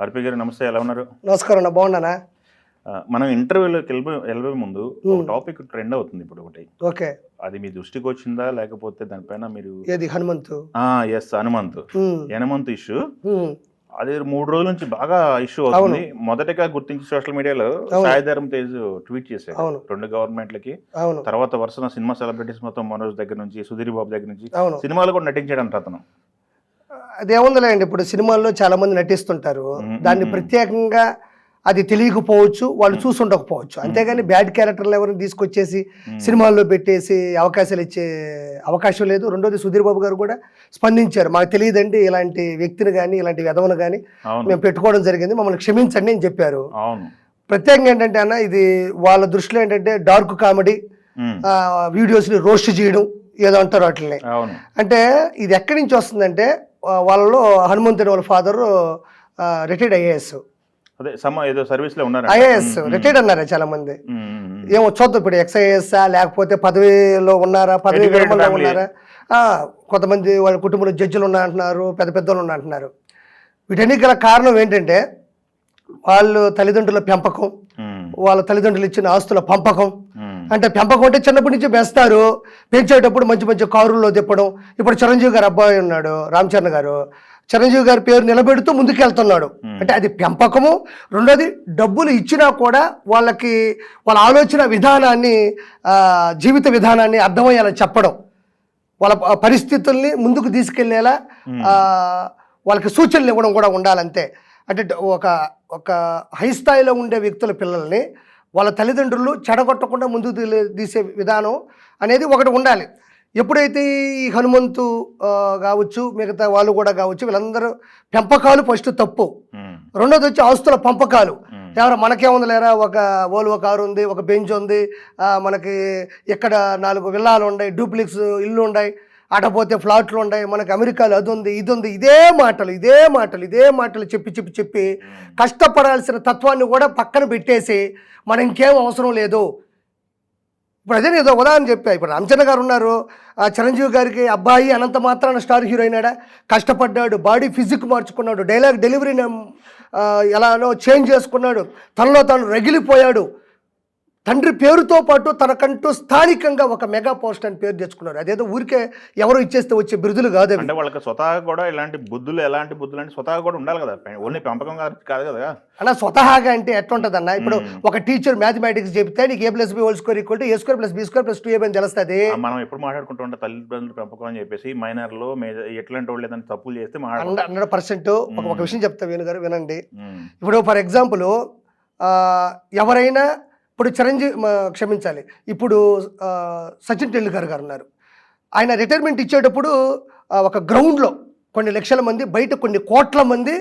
ఆర్పి గారు నమస్తే, ఎలా ఉన్నారు? నమస్కారం అన్న, బాగున్నానా? మనం ఇంటర్వ్యూలోకి వెళ్ళే ముందు ఒక టాపిక్ ట్రెండ్ అవుతుంది ఇప్పుడు ఒకటి. ఓకే. అది మీ దృష్టికి వచ్చిందా లేకపోతే దానిపైన మీరు ఏది హనుమంతు? ఎస్, హనుమంత్. హనుమంత్ ఇష్యూ అది 3 రోజుల నుంచి బాగా ఇష్యూ అవును. అవుతుంది. మొదటగా గుర్తించి సోషల్ మీడియాలో సాయిధరం తేజ్ ట్వీట్ చేశారు. అవును. 2 గవర్నమెంట్లకి, అవును, తర్వాత వరుసన సినిమా సెలబ్రిటీస్ మొత్తం మనోజ్ దగ్గర నుంచి, సుధీర్ బాబు దగ్గర నుంచి అవును. సినిమాలు కూడా నటించాడంట అతను. అదేముందిలేండి, ఇప్పుడు సినిమాల్లో చాలా మంది నటిస్తుంటారు. దాన్ని ప్రత్యేకంగా అది తెలియకపోవచ్చు, వాళ్ళు చూసి ఉండకపోవచ్చు. అంతేగాని బ్యాడ్ క్యారెక్టర్లు ఎవరిని తీసుకొచ్చేసి సినిమాల్లో పెట్టేసి అవకాశాలు ఇచ్చే అవకాశం లేదు. రెండోది, సుధీర్ బాబు గారు కూడా స్పందించారు. మాకు తెలియదండి ఇలాంటి వ్యక్తిని కానీ ఇలాంటి విధవను కానీ మేము పెట్టుకోవడం జరిగింది, మమ్మల్ని క్షమించండి అని చెప్పారు. ప్రత్యేకంగా ఏంటంటే అన్న, ఇది వాళ్ళ దృష్టిలో ఏంటంటే డార్క్ కామెడీ వీడియోస్ని రోస్ట్ చేయడం ఏదో అంటారు వాటిని. అంటే ఇది ఎక్కడి నుంచి వస్తుందంటే, వాళ్ళలో హనుమంతుడి వాళ్ళ father retired IAS, IAS retired అన్నారా చాలా మంది. ఏమో చూద్దాం ఇప్పుడు, ఎక్స్ఐఏఎస్ లేకపోతే పదవిలో ఉన్నారా, పదవి విరమణలో ఉన్నారా, కొంతమంది వాళ్ళ కుటుంబంలో జడ్జిలు ఉన్నా అంటున్నారు, పెద్ద పెద్దలు ఉన్నా అంటున్నారు. వీటన్ని గల కారణం ఏంటంటే వాళ్ళు తల్లిదండ్రుల పెంపకం, వాళ్ళ తల్లిదండ్రులు ఇచ్చిన ఆస్తుల పంపకం. అంటే పెంపకం అంటే చిన్నప్పటి నుంచి పెంచుతారు, పెంచేటప్పుడు మంచి మంచి కారుల్లో తిప్పడం. ఇప్పుడు చిరంజీవి గారు అబ్బాయి ఉన్నాడు, రామ్ చరణ్ గారు, చిరంజీవి గారి పేరు నిలబెడుతూ ముందుకెళ్తున్నాడు. అంటే అది పెంపకము. రెండోది, డబ్బులు ఇచ్చినా కూడా వాళ్ళకి వాళ్ళ ఆలోచన విధానాన్ని, జీవిత విధానాన్ని అర్థమయ్యేలా చెప్పడం, వాళ్ళ పరిస్థితుల్ని ముందుకు తీసుకెళ్లేలా వాళ్ళకి సూచనలు ఇవ్వడం కూడా ఉండాలంతే. అంటే ఒక హై స్థాయిలో ఉండే వ్యక్తుల పిల్లల్ని వాళ్ళ తల్లిదండ్రులు చెడగొట్టకుండా ముందుకు తీసే విధానం అనేది ఒకటి ఉండాలి. ఎప్పుడైతే ఈ హనుమంతు కావచ్చు, మిగతా వాళ్ళు కూడా కావచ్చు, వీళ్ళందరూ పెంపకాలు ఫస్ట్ తప్పు. రెండోది వచ్చి ఆస్తుల పంపకాలు. ఎవరు మనకేముంది లేరా, ఒక ఓల్వో కారు ఉంది, ఒక బెంచ్ ఉంది, మనకి ఇక్కడ 4 విల్లాలు ఉన్నాయి, డూప్లెక్స్ ఇల్లు ఉన్నాయి, అటపోతే ఫ్లాట్లు ఉన్నాయి, మనకి అమెరికాలో అది ఉంది, ఇది ఉంది, ఇదే మాటలు చెప్పి కష్టపడాల్సిన తత్వాన్ని కూడా పక్కన పెట్టేసి మనం ఇంకేం అవసరం లేదు. ఇప్పుడు అదే నేను ఉదాహరణ చెప్పా. ఇప్పుడు రామచంద్ర గారు ఉన్నారు, చిరంజీవి గారికి అబ్బాయి అనంత మాత్రాన స్టార్ హీరో అయినాడా? కష్టపడ్డాడు, బాడీ ఫిజిక్ మార్చుకున్నాడు, డైలాగ్ డెలివరీని ఎలానో చేంజ్ చేసుకున్నాడు, తనలో తాను రగిలిపోయాడు. తండ్రి పేరుతో పాటు తనకంటూ స్థానికంగా ఒక మెగా పోస్ట్ అని పేరు తెచ్చుకున్నారు. అదేదో ఊరికే ఎవరు ఇచ్చేస్తే వచ్చే బిరుదులు కాదు. అంటే వాళ్ళకి స్వతహాగా కూడా ఎలాంటి బుద్ధులు అంటే స్వతహాగా కూడా ఉండాలి కదా, ఓన్లీ పెంపకం కాదు కదా అలా. స్వతహాగా అంటే ఎట్లుంటుంది అన్న, ఇప్పుడు ఒక టీచర్ మ్యాథమెటిక్స్ చెప్తే నీకు A+B² = A² + B² + 2AB అని తెలుస్తుంది. మనం ఎప్పుడు మాట్లాడుకుంటూ ఉంటాం తల్లిదండ్రులు పెంపకం అని చెప్పేసి, మైనర్లో ఎట్లాంటి వాళ్ళు ఏదైనా తప్పులు చేస్తే 100%. ఒక విషయం చెప్తా వేణుగారు, వినండి. ఇప్పుడు ఫర్ ఎగ్జాంపుల్, ఎవరైనా ఇప్పుడు క్షమించాలి, ఇప్పుడు సచిన్ టెండూల్కర్ గారు ఉన్నారు. ఆయన రిటైర్మెంట్ ఇచ్చేటప్పుడు ఒక గ్రౌండ్లో కొన్ని లక్షల మంది, బయట కొన్ని కోట్ల మంది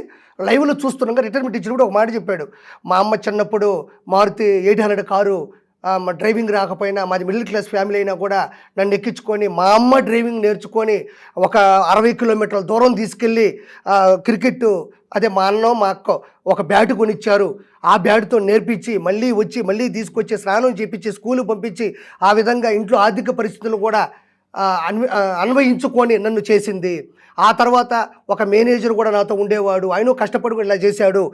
లైవ్లో చూస్తున్నాగా రిటైర్మెంట్ ఇచ్చినప్పుడు ఒక మాట చెప్పాడు. మా అమ్మ చిన్నప్పుడు మారుతి 800 కారు, డ్రైవింగ్ రాకపోయినా, మాది మిడిల్ క్లాస్ ఫ్యామిలీ అయినా కూడా నన్ను ఎక్కించుకొని మా అమ్మ డ్రైవింగ్ నేర్చుకొని ఒక 60 కిలోమీటర్ల దూరం తీసుకెళ్ళి క్రికెట్, అదే మా అన్న మా అక్క ఒక బ్యాట్ కొనిచ్చారు, ఆ బ్యాట్తో నేర్పించి మళ్ళీ తీసుకొచ్చి స్నానం చేపించి స్కూల్కి పంపించి, ఆ విధంగా ఇంట్లో ఆర్థిక పరిస్థితులు కూడా అన్వయించుకొని నన్ను చేసింది. ఆ తర్వాత ఒక మేనేజర్ కూడా నాతో ఉండేవాడు, ఆయన కష్టపడి ఇలా చేశాడు.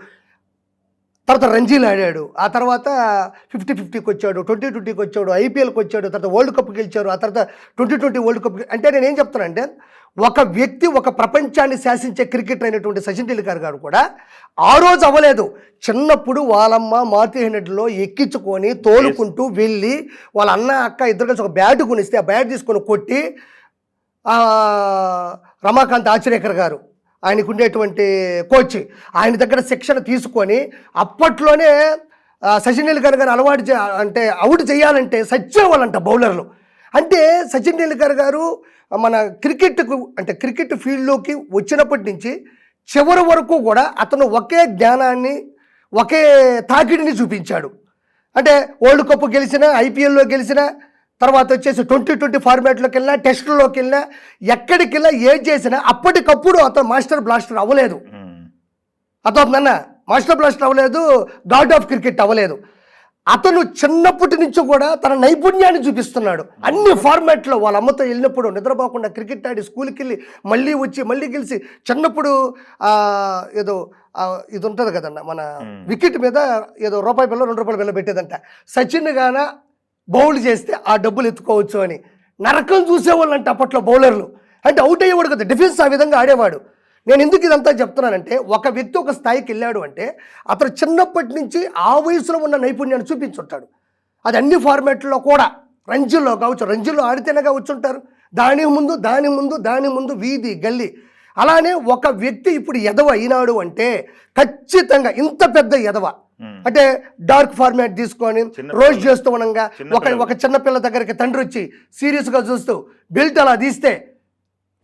తర్వాత రంజీలు ఆడాడు, ఆ తర్వాత 50-50కి వచ్చాడు, 20-20కి వచ్చాడు, ఐపీఎల్కి వచ్చాడు, తర్వాత వరల్డ్ కప్ గెలిచారు, ఆ తర్వాత 2020 వరల్డ్ కప్. అంటే నేనేం చెప్తానంటే, ఒక వ్యక్తి ఒక ప్రపంచాన్ని శాసించే క్రికెటర్ అయినటువంటి సచిన్ టెండూల్కర్ గారు కూడా ఆ రోజు అవ్వలేదు. చిన్నప్పుడు వాళ్ళమ్మ మారుతి 800లో ఎక్కించుకొని తోలుకుంటూ వెళ్ళి వాళ్ళ అన్న అక్క ఇద్దరు కలిసి ఒక బ్యాట్ కొనిస్తే ఆ బ్యాట్ తీసుకొని కొట్టి, రమాకాంత్ ఆచరేకర్ గారు ఆయనకు ఉండేటువంటి కోచ్, ఆయన దగ్గర శిక్షణ తీసుకొని అప్పట్లోనే సచిన్ టెండూల్కర్ గారు అవుట్ చేయాలంటే సచ్చేవాళ్ళంట బౌలర్లు. అంటే సచిన్ టెండూల్కర్ గారు మన క్రికెట్ ఫీల్డ్లోకి వచ్చినప్పటి నుంచి చివరి వరకు కూడా అతను ఒకే జ్ఞానాన్ని, ఒకే తాకిడిని చూపించాడు. అంటే వరల్డ్ కప్ గెలిచిన, ఐపీఎల్లో గెలిచిన, తర్వాత వచ్చేసి 2020 ఫార్మాట్లోకి వెళ్ళినా, టెస్టుల్లోకి వెళ్ళినా, ఎక్కడికి వెళ్ళినా ఏం చేసినా అప్పటికప్పుడు అతను మాస్టర్ బ్లాస్టర్ అవ్వలేదు. అతను మాస్టర్ బ్లాస్టర్ అవ్వలేదు, గాడ్ ఆఫ్ క్రికెట్ అవ్వలేదు. అతను చిన్నప్పటి నుంచి కూడా తన నైపుణ్యాన్ని చూపిస్తున్నాడు అన్ని ఫార్మాట్లో. వాళ్ళ అమ్మతో వెళ్ళినప్పుడు నిద్రపోకుండా క్రికెట్ ఆడి స్కూల్కి వెళ్ళి మళ్ళీ వచ్చి మళ్ళీ గెలిచి చిన్నప్పుడు ఏదో ఇది ఉంటుంది కదన్న మన వికెట్ మీద ఏదో రూపాయి బిల్ల 2 రూపాయల బిల్ల పెట్టేదంట. సచిన్ గాన బౌల్ చేస్తే ఆ డబ్బులు ఎత్తుకోవచ్చు అని నరకం చూసేవాళ్ళు అంటే అప్పట్లో బౌలర్లు. అంటే అవుట్ అయ్యేవాడు కదా, డిఫెన్స్ ఆ విధంగా ఆడేవాడు. నేను ఎందుకు ఇదంతా చెప్తున్నానంటే ఒక వ్యక్తి ఒక స్థాయికి వెళ్ళాడు అంటే అతను చిన్నప్పటి నుంచి ఆ వయసులో ఉన్న నైపుణ్యాన్ని చూపించుంటాడు. అది అన్ని ఫార్మాట్లో కూడా రంజీల్లో కావచ్చు, రంజీల్లో ఆడితేనేగా వచ్చుంటారు. దాని ముందు వీధి గల్లీ. అలానే ఒక వ్యక్తి ఇప్పుడు ఎదవ అయినాడు అంటే ఖచ్చితంగా ఇంత పెద్ద ఎదవ అంటే డార్క్ ఫార్మాట్ తీసుకొని రోజు చేస్తూ ఉండగా ఒక చిన్నపిల్ల దగ్గరికి తండ్రి వచ్చి సీరియస్గా చూస్తూ బెల్ట్ అలా తీస్తే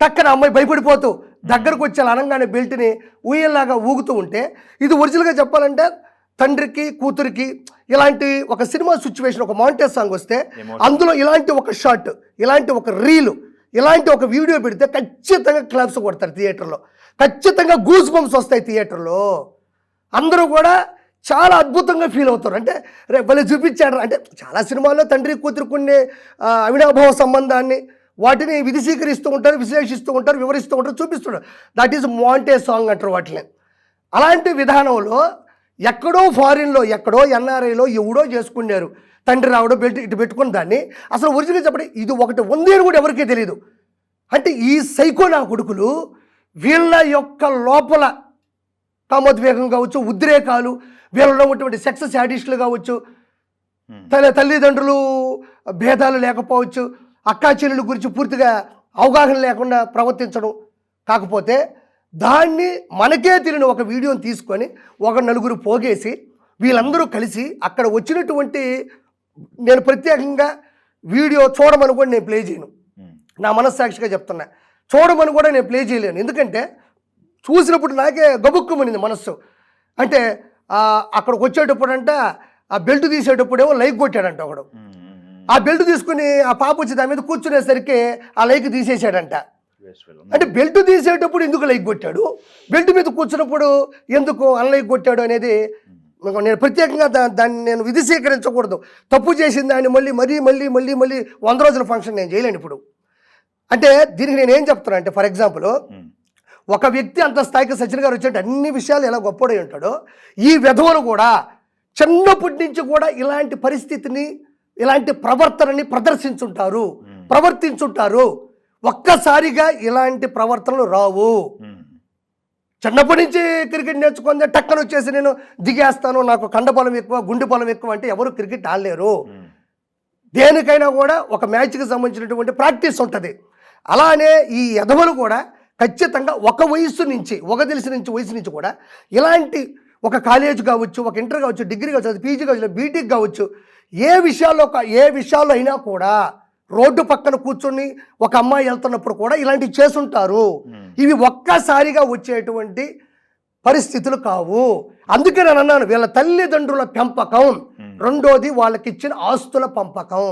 టక్కన అమ్మాయి భయపడిపోతూ దగ్గరకు వచ్చే అనగానే బెల్ట్ని ఊయల్లాగా ఊగుతూ ఉంటే ఇది ఒరిజినల్గా చెప్పాలంటే తండ్రికి కూతురికి ఇలాంటి ఒక సినిమా సిచ్యువేషన్, ఒక మాంటేజ్ సాంగ్ వస్తే అందులో ఇలాంటి ఒక షాట్, ఇలాంటి ఒక రీలు, ఇలాంటి ఒక వీడియో పెడితే ఖచ్చితంగా క్లాప్స్ కొడతారు థియేటర్లో. ఖచ్చితంగా గూస్ బంప్స్ వస్తాయి థియేటర్లో. అందరూ కూడా చాలా అద్భుతంగా ఫీల్ అవుతారు. అంటే రేపు వాళ్ళు చూపించాడు అంటే చాలా సినిమాల్లో తండ్రి కూతురుకునే అవినాభావ సంబంధాన్ని వాటిని విధిశీకరిస్తూ ఉంటారు, విశ్లేషిస్తూ ఉంటారు, వివరిస్తూ ఉంటారు, చూపిస్తుంటారు. దట్ ఈజ్ మాంటేజ్ సాంగ్ అంటారు వాటిని. అలాంటి విధానంలో ఎక్కడో ఫారిన్లో ఎక్కడో ఎన్ఆర్ఐలో ఎవడో చేసుకున్నారు తండ్రి రావడం బెల్ట్ ఇటు పెట్టుకున్న దాన్ని. అసలు ఒరిజినల్గా చెప్పండి ఇది ఒకటి ఉంది అని కూడా ఎవరికీ తెలియదు. అంటే ఈ సైకో నా కొడుకులు వీళ్ళ యొక్క లోపల కామోద్వేగం కావచ్చు, ఉద్రేకాలు, వీళ్ళలో ఉన్నటువంటి సెక్స్ శాడిస్టులు కావచ్చు, తల్లిదండ్రులు భేదాలు లేకపోవచ్చు, అక్కా చెల్లెల గురించి పూర్తిగా అవగాహన లేకుండా ప్రవర్తించడం. కాకపోతే దాన్ని మనకే తెలియని ఒక వీడియోని తీసుకొని ఒక నలుగురు పోగేసి వీళ్ళందరూ కలిసి అక్కడ వచ్చినటువంటి నేను ప్రత్యేకంగా వీడియో చూడమని కూడా నేను ప్లే చేయను. నా మనస్సాక్షిగా చెప్తున్నా, చూడమని కూడా నేను ప్లే చేయలేను. ఎందుకంటే చూసినప్పుడు నాకే గబుక్కుమనింది మనస్సు. అంటే అక్కడికి వచ్చేటప్పుడు అంట ఆ బెల్ట్ తీసేటప్పుడేమో లైక్ కొట్టాడంట ఒకడు. ఆ బెల్ట్ తీసుకుని ఆ పాప వచ్చి దాని మీద కూర్చునేసరికి ఆ లైక్ తీసేసాడంట. అంటే బెల్ట్ తీసేటప్పుడు ఎందుకు లైక్ కొట్టాడు, బెల్ట్ మీద కూర్చున్నప్పుడు ఎందుకు అన్లైక్ కొట్టాడు అనేది నేను ప్రత్యేకంగా దాన్ని నేను విధిశీకరించకూడదు. తప్పు చేసిన దాన్ని మళ్ళీ 100 రోజుల ఫంక్షన్ నేను చేయలేను ఇప్పుడు. అంటే దీనికి నేను ఏం చెప్తున్నా అంటే ఫర్ ఎగ్జాంపుల్ ఒక వ్యక్తి అంత స్థాయికి సచిన్ గారు వచ్చేట అన్ని విషయాలు ఎలా గొప్పడై ఉంటాడో ఈ విధవలు కూడా చిన్నప్పటి నుంచి కూడా ఇలాంటి పరిస్థితిని ఇలాంటి ప్రవర్తనని ప్రవర్తించుంటారు. ఒక్కసారిగా ఇలాంటి ప్రవర్తనలు రావు. చిన్నప్పటి నుంచి క్రికెట్ నేర్చుకుందే టక్కన వచ్చేసి నేను దిగేస్తాను, నాకు కండబలం ఎక్కువ, గుండె బలం ఎక్కువ అంటే ఎవరు క్రికెట్ ఆడలేరు. దేనికైనా కూడా ఒక మ్యాచ్కి సంబంధించినటువంటి ప్రాక్టీస్ ఉంటుంది. అలానే ఈ ఎదవలు కూడా ఖచ్చితంగా ఒక వయసు నుంచి వయసు నుంచి కూడా ఇలాంటి ఒక కాలేజ్ కావచ్చు, ఒక ఇంటర్ కావచ్చు, డిగ్రీ కావచ్చు, పీజీ కావచ్చు, బీటెక్ కావచ్చు, ఏ విషయాల్లో అయినా కూడా రోడ్డు పక్కన కూర్చొని ఒక అమ్మాయి వెళ్తున్నప్పుడు కూడా ఇలాంటివి చేసుంటారు. ఇవి ఒక్కసారిగా వచ్చేటువంటి పరిస్థితులు కావు. అందుకే నేను అన్నాను వీళ్ళ తల్లిదండ్రుల పెంపకం, రెండోది వాళ్ళకి ఇచ్చిన ఆస్తుల పెంపకం.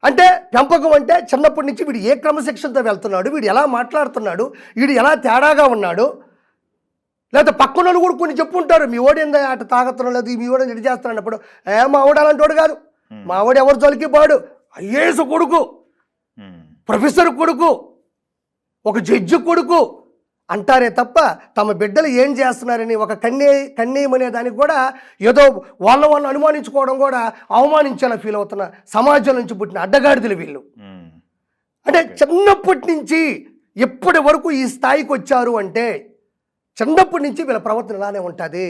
అంటే పెంపకం అంటే చిన్నప్పటి నుంచి వీడు ఏ క్రమశిక్షణతో వెళ్తున్నాడు, వీడు ఎలా మాట్లాడుతున్నాడు, వీడు ఎలా తేడాగా ఉన్నాడు, లేకపోతే పక్కన వాళ్ళు కూడా కొన్ని చెప్పుంటారు మీ ఓడేందా అటు తాగుతున్నాడు, లేదు మీ ఓడని ఎడి చేస్తున్నాడు. మా ఓడ అలాంటి వాడు కాదు, మా ఓడ ఎవరు జోలికి పాడు, ఐఏఎస్ కొడుకు, ప్రొఫెసర్ కొడుకు, ఒక జడ్జి కొడుకు అంటారే తప్ప తమ బిడ్డలు ఏం చేస్తున్నారని ఒక కన్నేయమనే దానికి కూడా ఏదో వాళ్ళ అనుమానించుకోవడం కూడా అవమానించేలా ఫీల్ అవుతున్న సమాజం నుంచి పుట్టిన అడ్డగాడిదలు వీళ్ళు. అంటే చిన్నప్పటి నుంచి ఇప్పటి వరకు ఈ స్థాయికి వచ్చారు అంటే చిన్నప్పటి నుంచి వీళ్ళ ప్రవర్తన ఇలానే ఉంటుంది.